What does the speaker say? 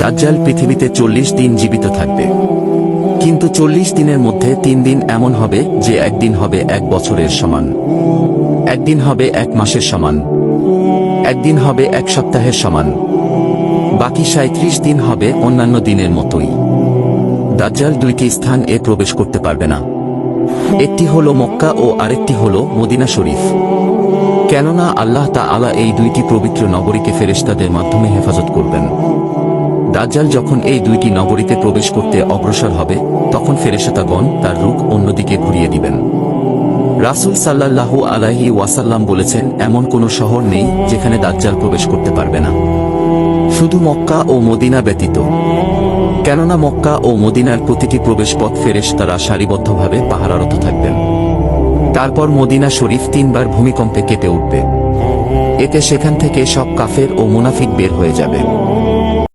দাজ্জাল পৃথিবীতে 40 দিন জীবিত থাকবে, কিন্তু 40 দিনের মধ্যে 3 দিন এমন হবে যে একদিন হবে 1 বছরের সমান, একদিন হবে 1 মাসের সমান, একদিন হবে 1 সপ্তাহের সমান, বাকি 37 দিন হবে অন্যান্য দিনের মতোই। দাজ্জাল 2টি স্থান প্রবেশ করতে পারবে না, একটি হলো মক্কা ও আরেকটি হলো মদিনা শরীফ। কেননা আল্লাহ তাআলা এই 2টি পবিত্র নগরীকে ফেরেশতাদের মাধ্যমে হেফাজত করবেন। দাজ্জাল যখন এই 2টি নগরীতে প্রবেশ করতে অগ্রসর হবে, তখন ফেরেশতাগণ তার রূপ অন্যদিকে ঘুরিয়ে দিবেন। রাসূল সাল্লাল্লাহু আলাইহি ওয়াসাল্লাম বলেছেন, এমন কোনো শহর নেই যেখানে দাজ্জাল প্রবেশ করতে পারবে না, শুধু মক্কা ও মদিনা ব্যতীত। কেননা মক্কা ও মদিনার প্রতিটি প্রবেশপথ ফেরেশতারা সারিবদ্ধভাবে পাহারারত থাকবেন। তারপর মদিনা শরীফ 3 বার ভূমিকম্পে কেঁপে উঠবে, এতে সেখান থেকে সব কাফের ও মুনাফিক বের হয়ে যাবে।